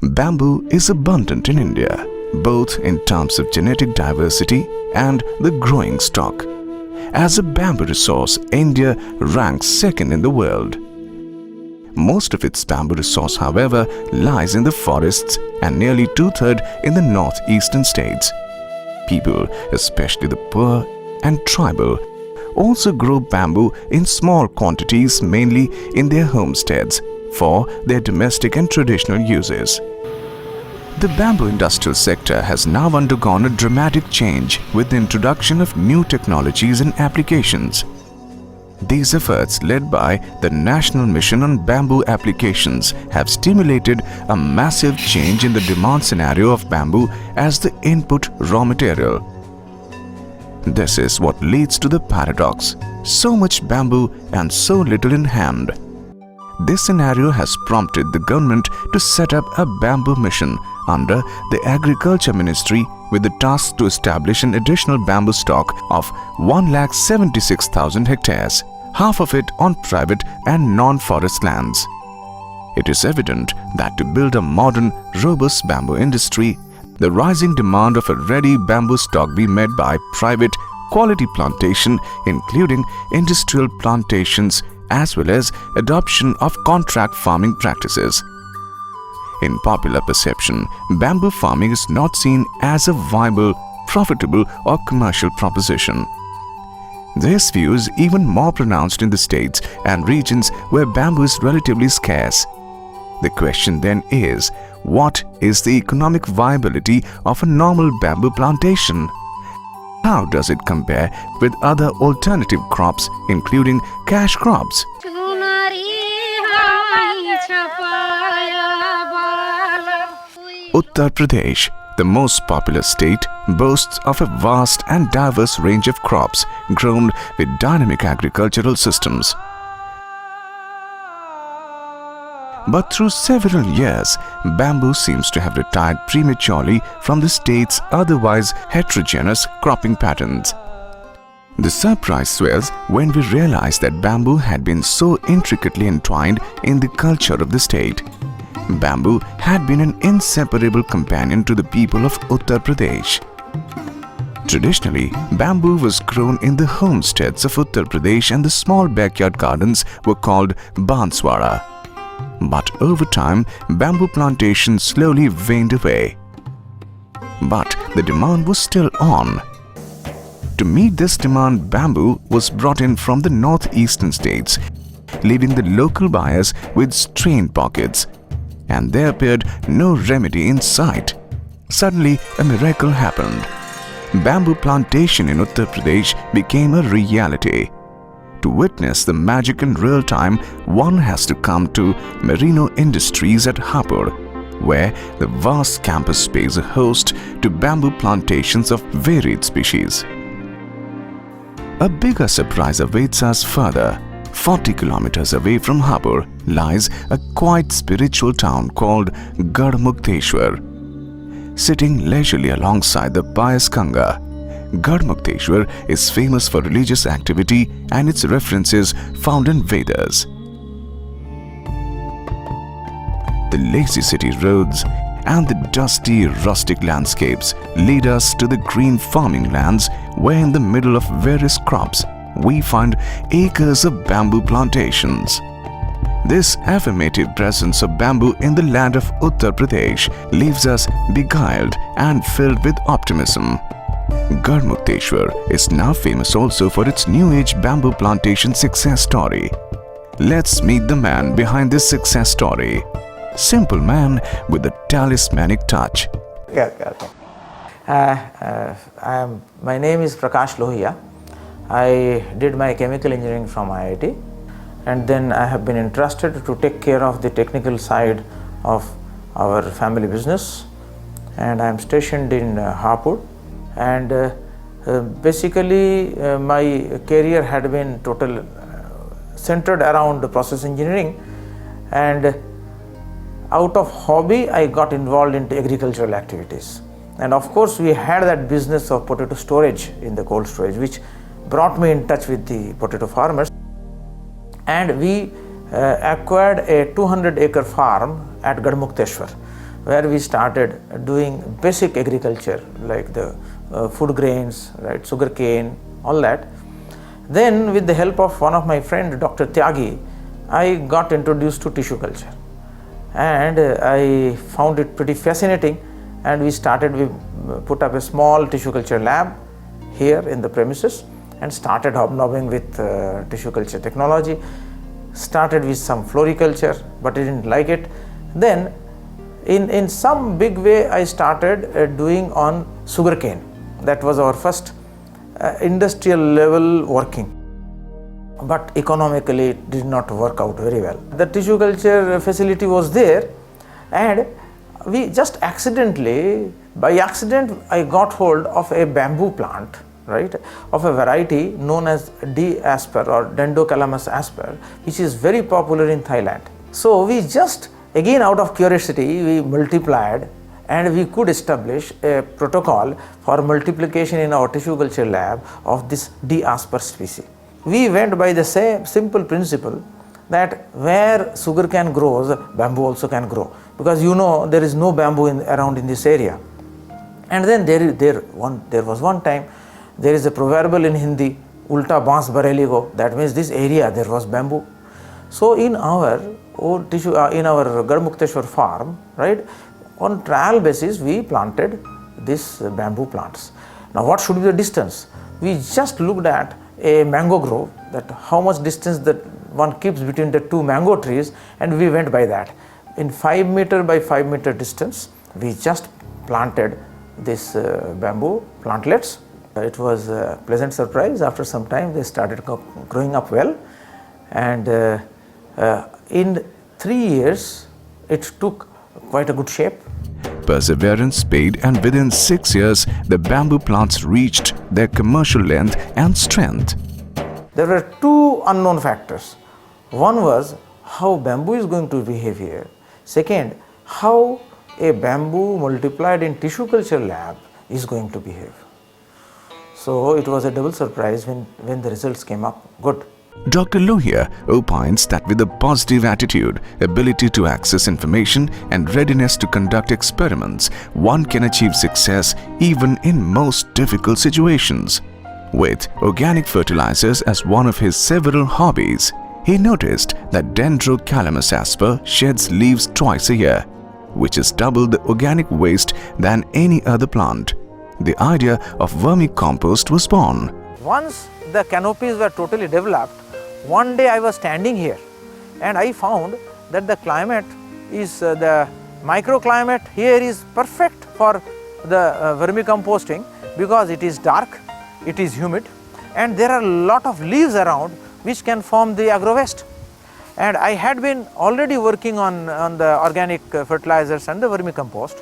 Bamboo is abundant in India, both in terms of genetic diversity and the growing stock. As a bamboo resource, India ranks second in the world. Most of its bamboo resource, however, lies in the forests and nearly two-thirds in the northeastern states. People, especially the poor and tribal, also grow bamboo in small quantities, mainly in their homesteads, for their domestic and traditional uses. The bamboo industrial sector has now undergone a dramatic change with the introduction of new technologies and applications. These efforts, led by the National Mission on Bamboo Applications, have stimulated a massive change in the demand scenario of bamboo as the input raw material. This is what leads to the paradox: so much bamboo and so little in hand. This scenario has prompted the government to set up a bamboo mission under the Agriculture Ministry with the task to establish an additional bamboo stock of 176,000 hectares, half of it on private and non-forest lands. It is evident that to build a modern, robust bamboo industry, the rising demand of a ready bamboo stock be met by private quality plantation, including industrial plantations, as well as adoption of contract farming practices. In popular perception, bamboo farming is not seen as a viable, profitable or commercial proposition. This view is even more pronounced in the states and regions where bamboo is relatively scarce. The question then is, what is the economic viability of a normal bamboo plantation? How does it compare with other alternative crops, including cash crops? Uttar Pradesh, the most populous state, boasts of a vast and diverse range of crops grown with dynamic agricultural systems. But through several years, bamboo seems to have retired prematurely from the state's otherwise heterogeneous cropping patterns. The surprise swells when we realize that bamboo had been so intricately entwined in the culture of the state. Bamboo had been an inseparable companion to the people of Uttar Pradesh. Traditionally, bamboo was grown in the homesteads of Uttar Pradesh and the small backyard gardens were called banswara. But over time, bamboo plantations slowly waned away. But the demand was still on. To meet this demand, bamboo was brought in from the northeastern states, leaving the local buyers with strained pockets. And there appeared no remedy in sight. Suddenly, a miracle happened. Bamboo plantation in Uttar Pradesh became a reality. To witness the magic in real time, one has to come to Merino Industries at Hapur, where the vast campus pays a host to bamboo plantations of varied species. A bigger surprise awaits us further. 40 kilometers away from Hapur lies a quite spiritual town called Garhmukteshwar. Sitting leisurely alongside the pious Ganga, Garhmukteshwar is famous for religious activity and its references found in Vedas. The lazy city roads and the dusty, rustic landscapes lead us to the green farming lands where in the middle of various crops we find acres of bamboo plantations. This affirmative presence of bamboo in the land of Uttar Pradesh leaves us beguiled and filled with optimism. Garhmukteshwar is now famous also for its new age bamboo plantation success story. Let's meet the man behind this success story. Simple man with a talismanic touch. My name is Prakash Lohia. I did my chemical engineering from IIT, and then I have been entrusted to take care of the technical side of our family business, and I am stationed in Hapur. And basically my career had been centered around process engineering, and out of hobby I got involved into agricultural activities. And of course we had that business of potato storage in the cold storage, which brought me in touch with the potato farmers, and we acquired a 200-acre farm at Garhmukteshwar, where we started doing basic agriculture like the food grains, right, sugar cane, all that. Then with the help of one of my friend, Dr. Tyagi, I got introduced to tissue culture, and I found it pretty fascinating, and we put up a small tissue culture lab here in the premises and started hobnobbing with tissue culture technology. Started with some floriculture, but I didn't like it. Then in some big way I started doing on sugarcane. That was our first industrial level working, but economically it did not work out very well. The tissue culture facility was there, and we just by accident I got hold of a bamboo plant, right, of a variety known as D. asper or Dendrocalamus asper, which is very popular in Thailand. So we just, again out of curiosity, we multiplied, and we could establish a protocol for multiplication in our tissue culture lab of this D. asper species. We went by the same simple principle that where sugarcane grows, bamboo also can grow, because there is no bamboo around in this area. And then there was one time, there is a proverb in Hindi, ulta baans bareli go, that means this area there was bamboo. So in our old tissue, in our Garmukteshwar farm, right, on trial basis we planted these bamboo plants. Now what should be the distance? We just looked at a mango grove, that how much distance that one keeps between the two mango trees, and we went by that. In 5 meter by 5 meter distance, we just planted this bamboo plantlets. It was a pleasant surprise. After some time they started growing up well, and in 3 years it took quite a good shape. Perseverance paid, and within 6 years the bamboo plants reached their commercial length and strength. There were two unknown factors. One was how bamboo is going to behave here. Second, how a bamboo multiplied in tissue culture lab is going to behave. So it was a double surprise when the results came up good. Dr. Lohia opines that with a positive attitude, ability to access information, and readiness to conduct experiments, one can achieve success even in most difficult situations. With organic fertilizers as one of his several hobbies, he noticed that Dendrocalamus asper sheds leaves twice a year, which is double the organic waste than any other plant. The idea of vermicompost was born. Once the canopies were totally developed, one day I was standing here and I found that the climate is, the microclimate here is perfect for the vermicomposting, because it is dark, it is humid, and there are a lot of leaves around which can form the agro-waste. And I had been already working on the organic fertilizers and the vermicompost.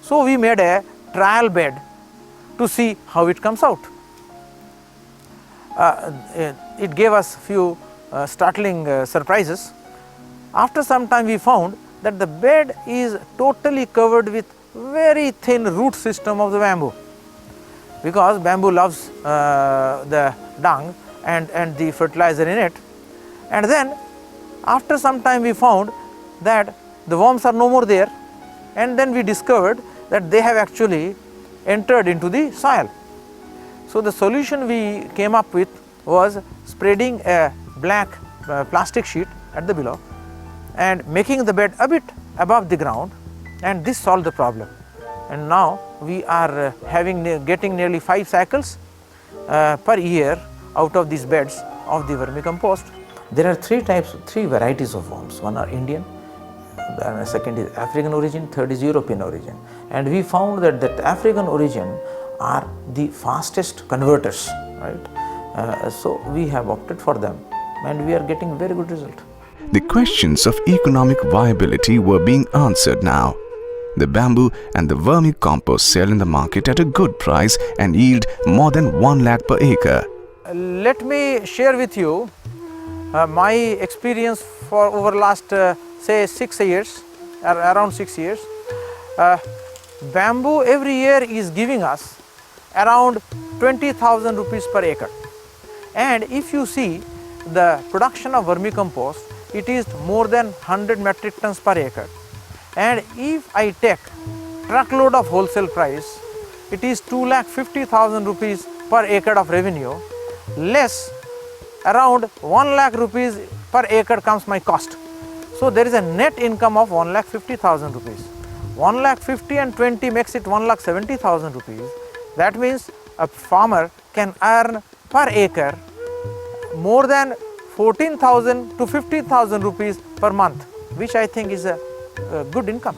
So we made a trial bed to see how it comes out. It gave us few startling surprises. After some time we found that the bed is totally covered with very thin root system of the bamboo, because bamboo loves the dung and the fertilizer in it. And then after some time we found that the worms are no more there, and then we discovered that they have actually entered into the soil. So the solution we came up with was spreading a black plastic sheet at the below and making the bed a bit above the ground, and this solved the problem. And now we are getting nearly 5 cycles per year out of these beds of the vermicompost. There are three varieties of worms. One are Indian, the second is African origin, third is European origin. And we found that African origin are the fastest converters, right? So we have opted for them, and we are getting very good result. The questions of economic viability were being answered now. The bamboo and the vermicompost sell in the market at a good price and yield more than 1 lakh per acre. Let me share with you my experience for over last say 6 years, around 6 years. Bamboo every year is giving us around 20,000 rupees per acre. And if you see the production of vermicompost, it is more than 100 metric tons per acre. And if I take truckload of wholesale price, it is 2,50,000 rupees per acre of revenue, less around 1 lakh rupees per acre comes my cost. So there is a net income of 1,50,000 rupees. 1,50,000 and 20 makes it 1,70,000 rupees. That means a farmer can earn per acre more than 14,000 to 15,000 rupees per month, which I think is a good income.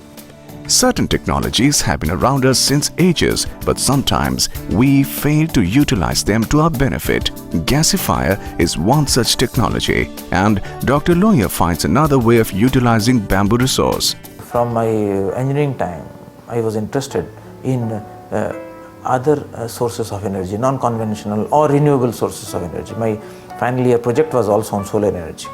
Certain technologies have been around us since ages, but sometimes we fail to utilize them to our benefit. Gasifier is one such technology, and Dr. Lohia finds another way of utilizing bamboo resource. From my engineering time, I was interested in other sources of energy, non-conventional or renewable sources of energy. My final year project was also on solar energy.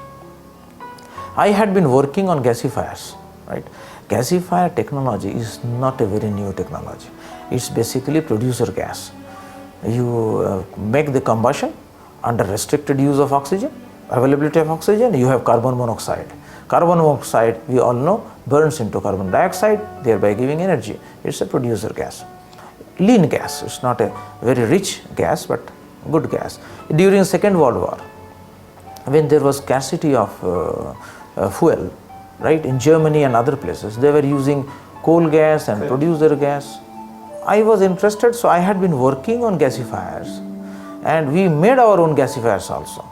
I had been working on gasifiers, right? Gasifier technology is not a very new technology. It's basically producer gas. You make the combustion under restricted use of oxygen, availability of oxygen, you have carbon monoxide. Carbon monoxide, we all know, burns into carbon dioxide, thereby giving energy. It's a producer gas. Lean gas, it's not a very rich gas, but good gas. During Second World War, when there was scarcity of fuel, right, in Germany and other places, they were using coal gas and producer gas. I was interested, so I had been working on gasifiers, and we made our own gasifiers also.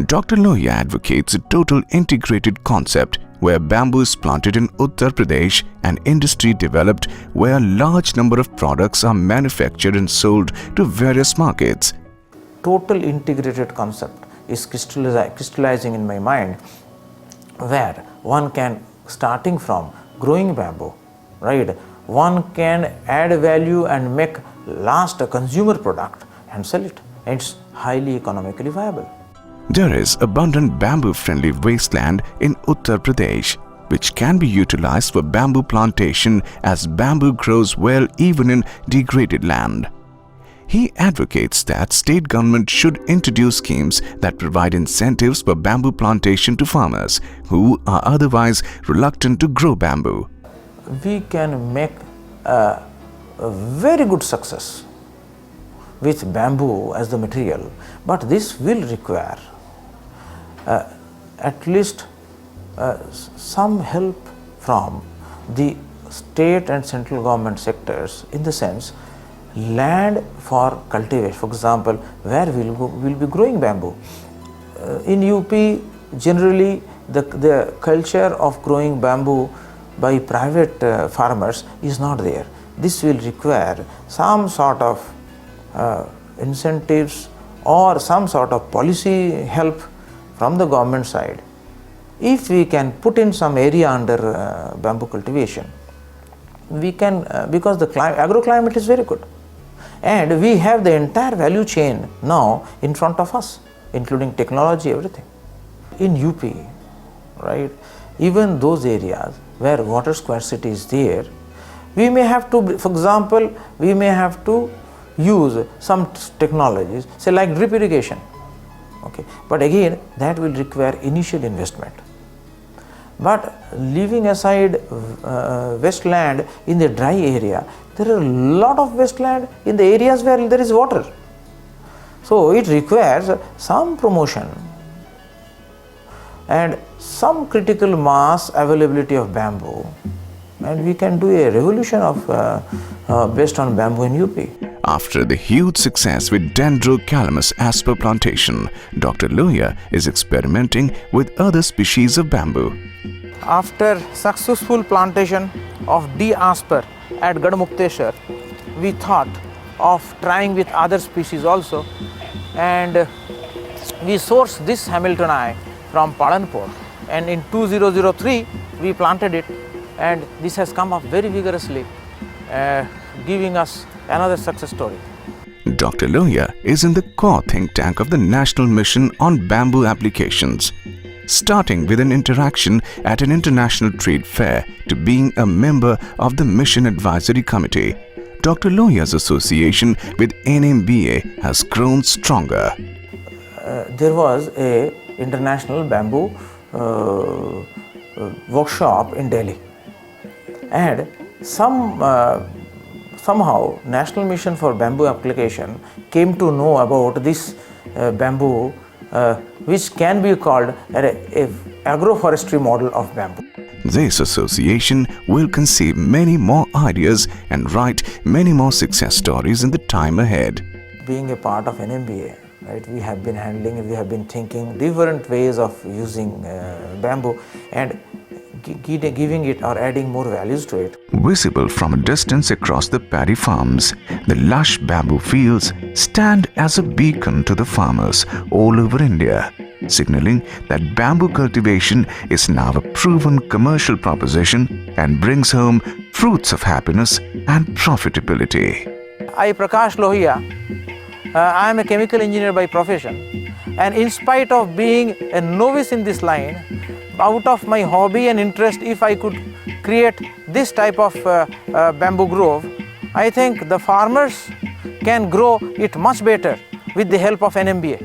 Dr. Lohia advocates a total integrated concept where bamboo is planted in Uttar Pradesh and industry developed where a large number of products are manufactured and sold to various markets. Total integrated concept is crystallizing in my mind, where one can, starting from growing bamboo, right, one can add value and make last a consumer product and sell it. And it's highly economically viable. There is abundant bamboo-friendly wasteland in Uttar Pradesh, which can be utilized for bamboo plantation as bamboo grows well even in degraded land. He advocates that state government should introduce schemes that provide incentives for bamboo plantation to farmers who are otherwise reluctant to grow bamboo. We can make a very good success with bamboo as the material, but this will require at least some help from the state and central government sectors, in the sense land for cultivation. For example, where we'll be growing bamboo. In UP, generally the culture of growing bamboo by private farmers is not there. This will require some sort of incentives or some sort of policy help from the government side. If we can put in some area under bamboo cultivation, we can, because the agroclimate is very good, and we have the entire value chain now in front of us, including technology, everything. In UP, right, even those areas where water scarcity is there, we may have to, for example, we may have to use some technologies, say like drip irrigation. Okay, but again that will require initial investment. But leaving aside wasteland in the dry area, there are a lot of wasteland in the areas where there is water. So it requires some promotion and some critical mass availability of bamboo, and we can do a revolution of based on bamboo in UP. After the huge success with Dendrocalamus asper plantation, Dr. Lohia is experimenting with other species of bamboo. After successful plantation of D. asper at Gadmukteshwar, we thought of trying with other species also, and we sourced this Hamiltoni from Palanpur, and in 2003 we planted it, and this has come up very vigorously, giving us another success story. Dr. Lohia is in the core think tank of the National Mission on Bamboo Applications. Starting with an interaction at an international trade fair to being a member of the Mission Advisory Committee, Dr. Lohia's association with NMBA has grown stronger. There was a international bamboo workshop in Delhi, And somehow National Mission for Bamboo Application came to know about this bamboo, which can be called a agroforestry model of bamboo. This association will conceive many more ideas and write many more success stories in the time ahead. Being a part of NMBA, right, we have been thinking different ways of using bamboo and giving it or adding more values to it. Visible from a distance across the paddy farms, the lush bamboo fields stand as a beacon to the farmers all over India, signaling that bamboo cultivation is now a proven commercial proposition and brings home fruits of happiness and profitability. I, Prakash Lohia, I am a chemical engineer by profession, and in spite of being a novice in this line, out of my hobby and interest, if I could create this type of bamboo grove, I think the farmers can grow it much better with the help of NMBA.